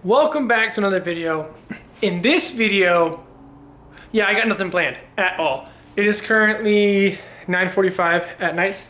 Welcome back to another video. In this video, I got nothing planned at all. It is currently 9:45 at night.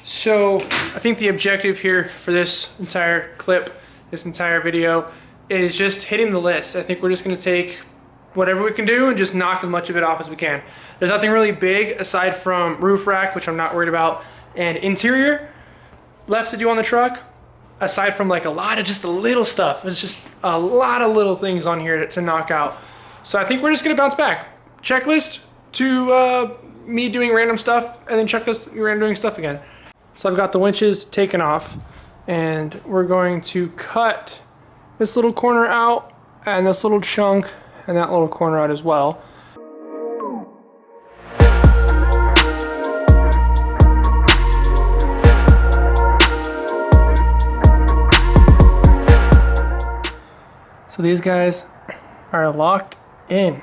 So I think the objective here for this entire clip, this entire video, is just hitting the list. I think we're just gonna take whatever we can do and just knock as much of it off as we can. There's nothing really big aside from roof rack, which I'm not worried about, and interior left to do on the truck. Aside from like a lot of just the little stuff. It's just a lot of little things on here to knock out. So I think we're just gonna bounce back. Checklist to me doing random stuff, and then checklist me doing stuff again. So I've got the winches taken off, and we're going to cut this little corner out, and this little chunk, and that little corner out as well. So these guys are locked in.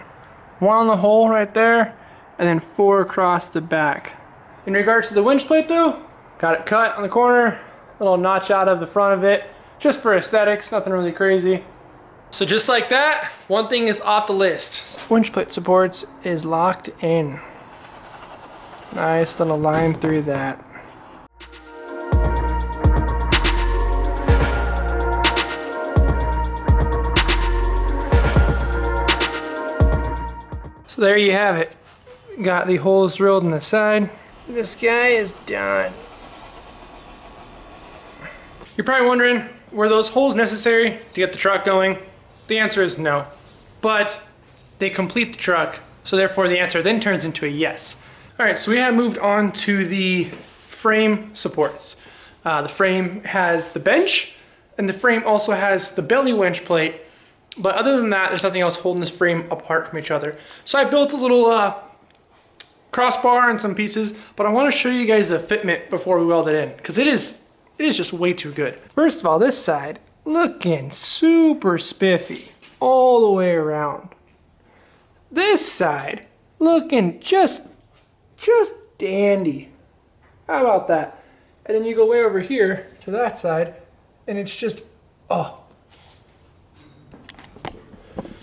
One on the hole right there, and then 4 across the back. In regards to the winch plate though, got it cut on the corner, a little notch out of the front of it, just for aesthetics, nothing really crazy. So just like that, one thing is off the list. Winch plate supports is locked in. Nice little line through that. So there you have it. Got the holes drilled in the side. This guy is done. You're probably wondering, were those holes necessary to get the truck going? The answer is no. But they complete the truck, so therefore the answer then turns into a yes. All right, so we have moved on to the frame supports. The frame has the bench, and the frame also has the belly winch plate. But other than that, there's nothing else holding this frame apart from each other. So I built a little crossbar and some pieces, but I want to show you guys the fitment before we weld it in, because it is just way too good. First of all, this side looking super spiffy all the way around. This side looking just dandy. How about that? And then you go way over here to that side, and it's just, oh.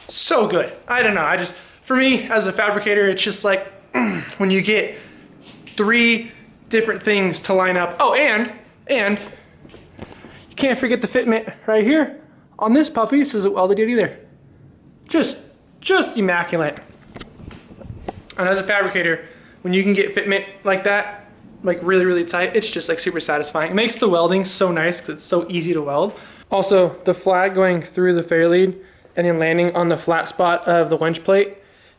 So good. I don't know. For me as a fabricator, it's just like when you get 3 different things to line up. Oh, and you can't forget the fitment right here on this puppy. This isn't welded yet either. Just immaculate. And as a fabricator, when you can get fitment like that, like really tight, it's just like super satisfying. It makes the welding so nice because it's so easy to weld. Also, the flag going through the fair lead and then landing on the flat spot of the winch plate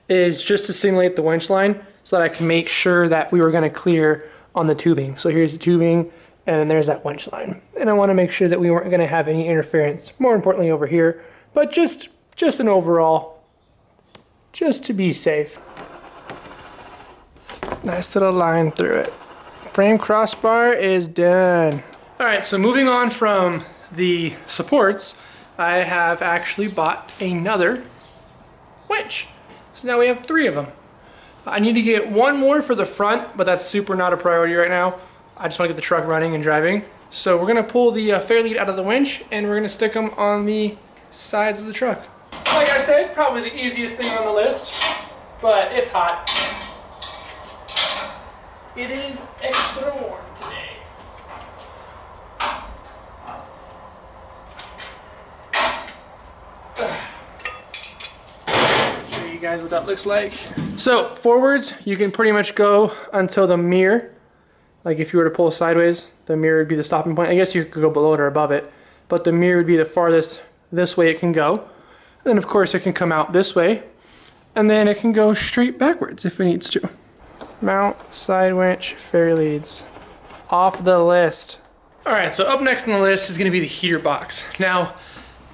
is just to simulate the winch line so that I can make sure that we were going to clear on the tubing. So here's the tubing, and then there's that winch line. And I want to make sure that we weren't going to have any interference, more importantly over here, but just an overall, just to be safe. Nice little line through it. Frame crossbar is done. All right, so moving on from the supports, I have actually bought another winch. So now we have 3 of them. I need to get 1 more for the front, but that's super not a priority right now. I just want to get the truck running and driving. So we're gonna pull the fair lead out of the winch, and we're gonna stick them on the sides of the truck. Like I said, probably the easiest thing on the list, but it's hot. It is extra warm today. Show you guys what that looks like. So forwards, you can pretty much go until the mirror. Like if you were to pull sideways, the mirror would be the stopping point. I guess you could go below it or above it, but the mirror would be the farthest this way it can go. And then of course it can come out this way, and then it can go straight backwards if it needs to. Mount, side winch, fair leads. Off the list. All right, so up next on the list is gonna be the heater box. Now,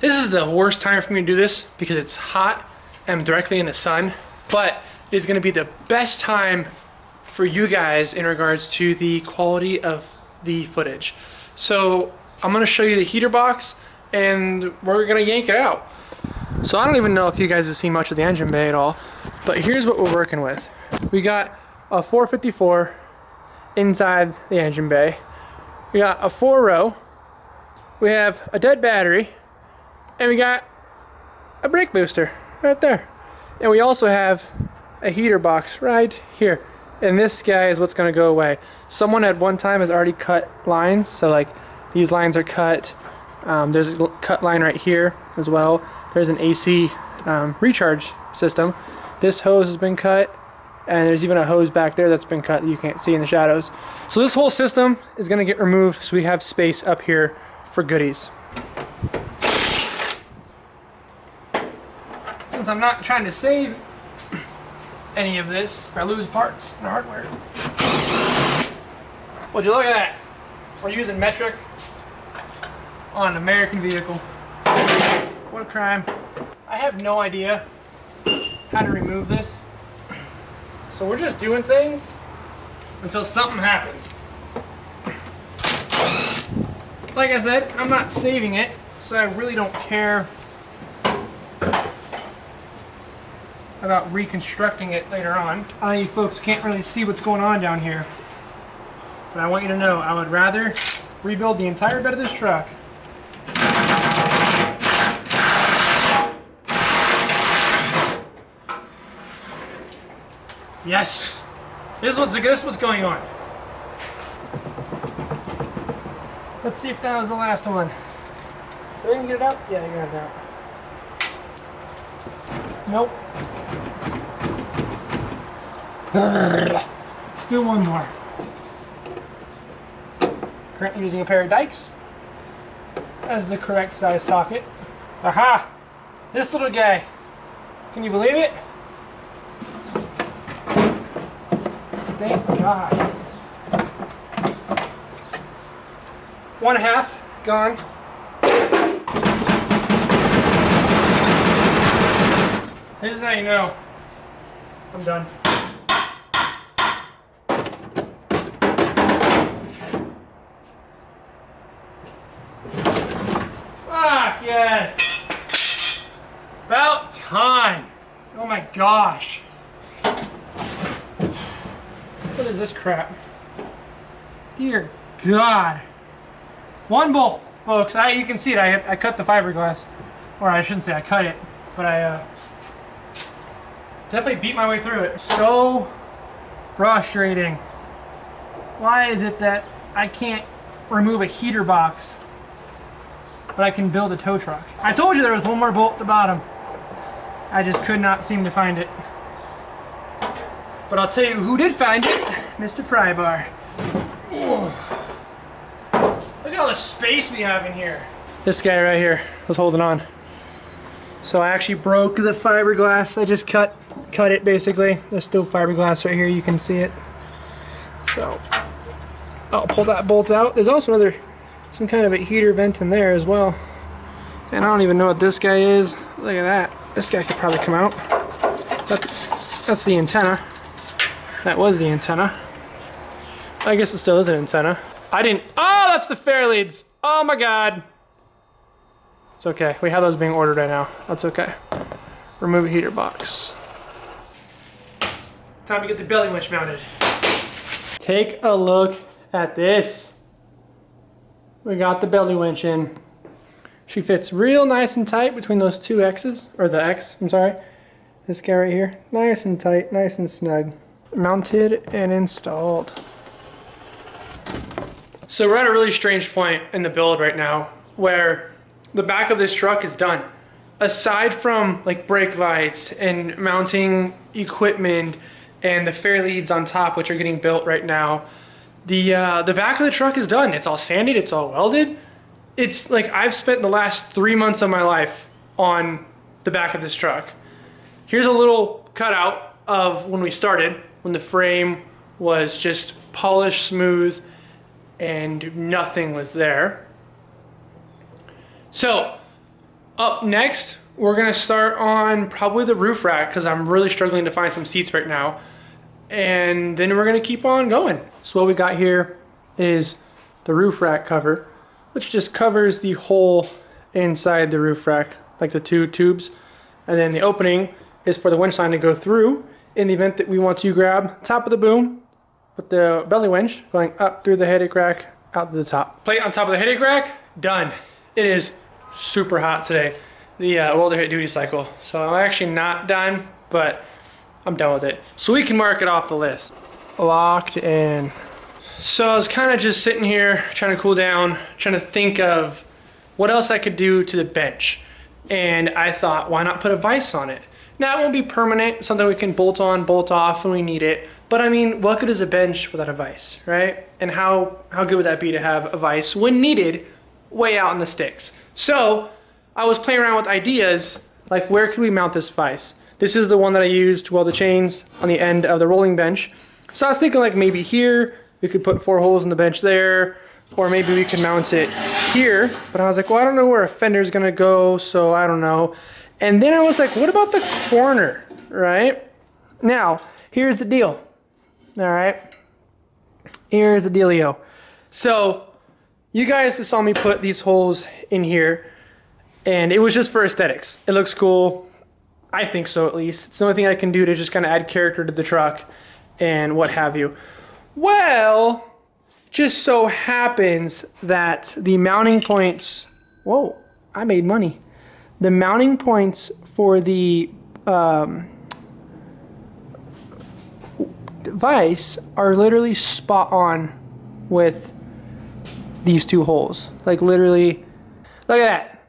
this is the worst time for me to do this because it's hot and I'm directly in the sun, but it is gonna be the best time for you guys in regards to the quality of the footage. So I'm gonna show you the heater box and we're gonna yank it out. So I don't even know if you guys have seen much of the engine bay at all, but here's what we're working with. We got a 454 inside the engine bay. We got a 4-row. We have a dead battery, and we got a brake booster right there. And we also have a heater box right here. And this guy is what's gonna go away. Someone at one time has already cut lines, so like these lines are cut. There's a cut line right here as well. There's an AC recharge system. This hose has been cut, and there's even a hose back there that's been cut that you can't see in the shadows. So this whole system is gonna get removed so we have space up here for goodies. Since I'm not trying to save any of this, or lose parts and hardware. Would you look at that? We're using metric on an American vehicle. What a crime. I have no idea how to remove this. So we're just doing things until something happens. Like I said, I'm not saving it, so I really don't care about reconstructing it later on. I know you folks can't really see what's going on down here, but I want you to know I would rather rebuild the entire bed of this truck Yes! This is what's going on. Let's see if that was the last one. Did I even get it out? Yeah, I got it out. Nope. Still one more. Currently using a pair of dikes as the correct size socket. Aha! This little guy. Can you believe it? Thank God. 1/2 gone. This is how you know I'm done. Ah, yes. About time. Oh my gosh. What is this crap? Dear God. One bolt, folks. You can see it. I cut the fiberglass. Or I shouldn't say I cut it, but I definitely beat my way through it. So frustrating. Why is it that I can't remove a heater box, but I can build a tow truck? I told you there was one more bolt at the bottom. I just could not seem to find it. But I'll tell you who did find it, Mr. Pry Bar. Look at all the space we have in here. This guy right here was holding on. So I actually broke the fiberglass. I just cut it basically. There's still fiberglass right here, you can see it. So I'll pull that bolt out. There's also some kind of a heater vent in there as well. And I don't even know what this guy is. Look at that. This guy could probably come out. That's the antenna. That was the antenna. I guess it still is an antenna. Oh, that's the fair leads. Oh my God. It's okay. We have those being ordered right now. That's okay. Remove a heater box. Time to get the belly winch mounted. Take a look at this. We got the belly winch in. She fits real nice and tight between those two X's, or the X, I'm sorry. This guy right here. Nice and tight, nice and snug. Mounted and installed. So we're at a really strange point in the build right now where the back of this truck is done. Aside from like brake lights and mounting equipment and the fair leads on top, which are getting built right now, the back of the truck is done. It's all sanded, it's all welded. It's like I've spent the last 3 months of my life on the back of this truck. Here's a little cutout of when we started, when the frame was just polished smooth and nothing was there. So up next, we're gonna start on probably the roof rack because I'm really struggling to find some seats right now. And then we're gonna keep on going. So what we got here is the roof rack cover, which just covers the hole inside the roof rack, like the two tubes. And then the opening is for the winch line to go through in the event that we want to grab top of the boom with the belly winch going up through the headache rack out to the top. Plate on top of the headache rack, done. It is super hot today. the Welder Hit Duty cycle. So I'm actually not done, but I'm done with it. So we can mark it off the list. Locked in. So I was kind of just sitting here trying to cool down, trying to think of what else I could do to the bench. And I thought, why not put a vise on it? Now it won't be permanent, something we can bolt on, bolt off when we need it. But I mean, what good is a bench without a vise, right? And how good would that be to have a vise when needed way out in the sticks? So I was playing around with ideas, like where could we mount this vise? This is the one that I used to weld the chains on the end of the rolling bench. So I was thinking like maybe here, we could put 4 holes in the bench there, or maybe we could mount it here. But I was like, well, I don't know where a fender's gonna go, so I don't know. And then I was like, what about the corner, right? Now, here's the deal, all right? Here's the dealio. So, you guys saw me put these holes in here, and it was just for aesthetics. It looks cool. I think so, at least. It's the only thing I can do to just kind of add character to the truck and what have you. Well, just so happens that the mounting points, whoa, I made money. The mounting points for the vise are literally spot on with these 2 holes. Like literally, look at that.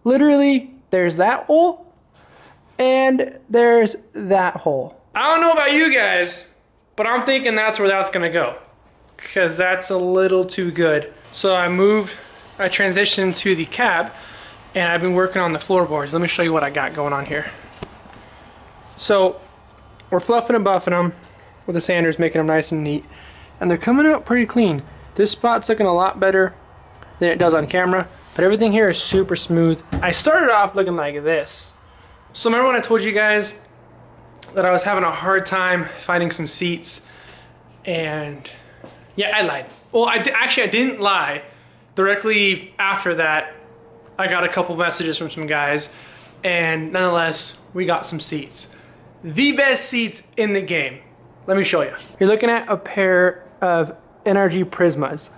Literally, there's that hole and there's that hole. I don't know about you guys, but I'm thinking that's where that's gonna go, because that's a little too good. So I transitioned to the cab, and I've been working on the floorboards. Let me show you what I got going on here. So we're fluffing and buffing them with the sanders, making them nice and neat, and they're coming out pretty clean. This spot's looking a lot better than it does on camera, but everything here is super smooth. I started off looking like this. So remember when I told you guys that I was having a hard time finding some seats? And yeah, I lied. Well, I didn't lie. Directly after that, I got a couple messages from some guys, and nonetheless, we got some seats. The best seats in the game. Let me show you. You're looking at a pair of NRG Prismas.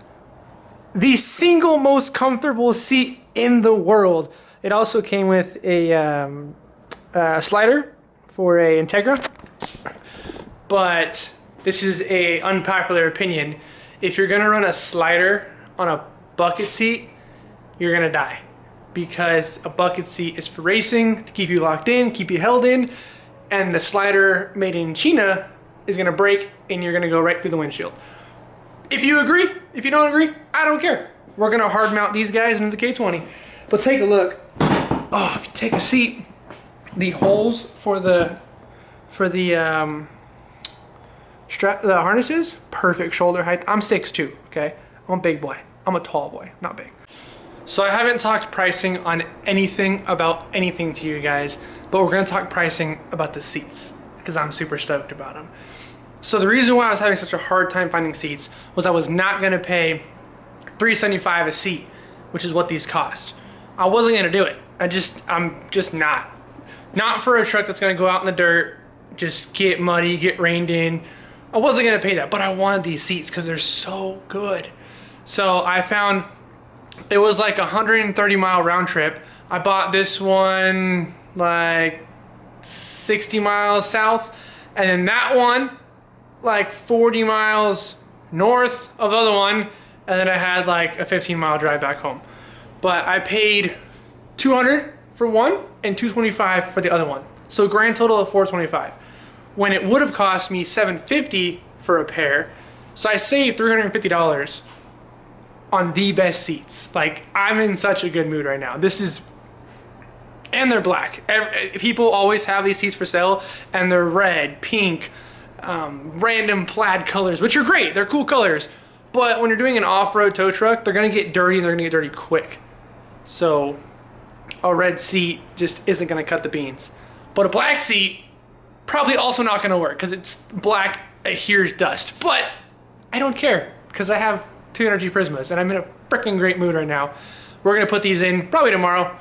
The single most comfortable seat in the world. It also came with a slider for a Integra, but this is a unpopular opinion. If you're gonna run a slider on a bucket seat, you're gonna die, because a bucket seat is for racing, to keep you locked in, keep you held in, and the slider made in China is gonna break and you're gonna go right through the windshield. If you agree, if you don't agree, I don't care. We're gonna hard mount these guys into the K20. But take a look. Oh, if you take a seat, the holes for the harnesses, perfect shoulder height. I'm 6'2", okay? I'm a big boy. I'm a tall boy, not big. So I haven't talked pricing on anything about anything to you guys, but we're gonna talk pricing about the seats, because I'm super stoked about them. So the reason why I was having such a hard time finding seats was I was not gonna pay $375 a seat, which is what these cost. I wasn't gonna do it. I'm just not. Not for a truck that's gonna go out in the dirt, just get muddy, get rained in. I wasn't gonna pay that, but I wanted these seats because they're so good. So I found, it was like a 130-mile round trip. I bought this one like 60 miles south, and then that one like 40 miles north of the other one, and then I had like a 15-mile drive back home. But I paid $200 for one and $225 for the other one. So grand total of $425. When it would have cost me $750 for a pair. So I saved $350 on the best seats. Like, I'm in such a good mood right now. This is, and they're black. People always have these seats for sale, and they're red, pink, random plaid colors, which are great. They're cool colors. But when you're doing an off-road tow truck, they're gonna get dirty, and they're gonna get dirty quick. So a red seat just isn't gonna cut the beans. But a black seat, probably also not gonna work, because it's black, adheres dust. But I don't care, because I have 2 NRG Prismas, and I'm in a freaking great mood right now. We're gonna put these in probably tomorrow,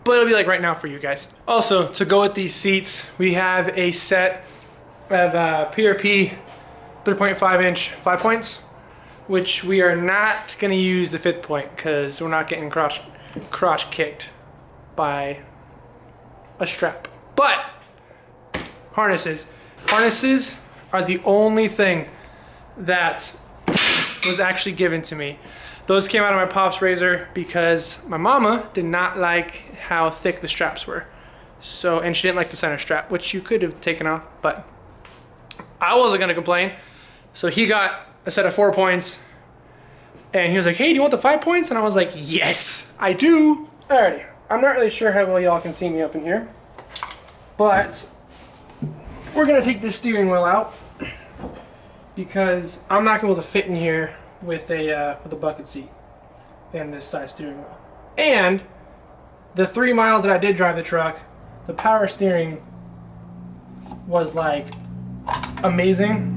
but it'll be like right now for you guys. Also, to go with these seats, we have a set of PRP 3.5 inch 5 points, which we are not gonna use the 5th point, because we're not getting crotch kicked by a strap. But harnesses are the only thing that was actually given to me. Those came out of my Pop's razor because my mama did not like how thick the straps were. So, and she didn't like the center strap, which you could have taken off, but I wasn't gonna complain. So he got a set of 4 points and he was like, hey, do you want the 5 points? And I was like, yes, I do. Alrighty, I'm not really sure how well y'all can see me up in here, but we're gonna take this steering wheel out because I'm not gonna be able to fit in here with a bucket seat and this size steering wheel. And the 3 miles that I did drive the truck, the power steering was like amazing.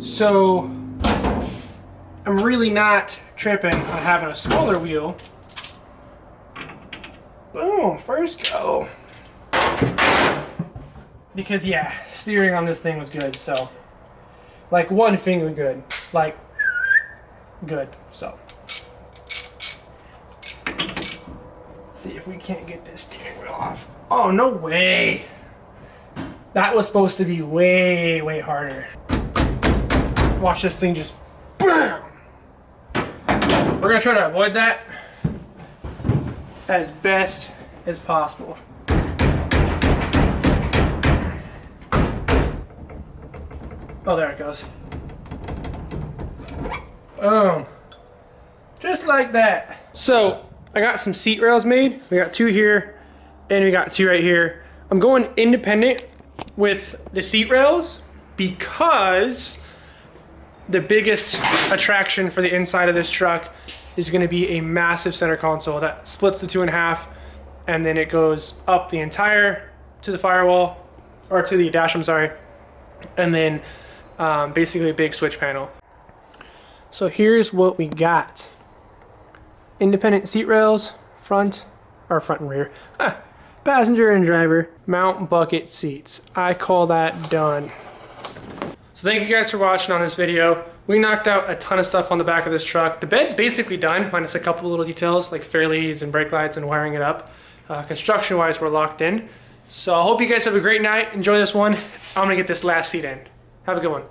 So I'm really not tripping on having a smaller wheel. Boom, first go. Because yeah, steering on this thing was good, so like one finger good, like good, so. See if we can't get this steering wheel off. Oh, no way. That was supposed to be way, way harder. Watch this thing just BAM! We're gonna try to avoid that as best as possible. Oh, there it goes. Boom. Just like that. So, I got some seat rails made. We got 2 here, and we got 2 right here. I'm going independent with the seat rails because the biggest attraction for the inside of this truck is gonna be a massive center console that splits the 2 in half, and then it goes up the entire to the firewall, or to the dash, I'm sorry, and then basically a big switch panel. So here's what we got. Independent seat rails, front and rear. Passenger and driver, mount bucket seats. I call that done. So thank you guys for watching on this video. We knocked out a ton of stuff on the back of this truck. The bed's basically done, minus a couple little details like fairleads and brake lights and wiring it up. Construction-wise, we're locked in. So I hope you guys have a great night. Enjoy this one. I'm gonna get this last seat in. Have a good one.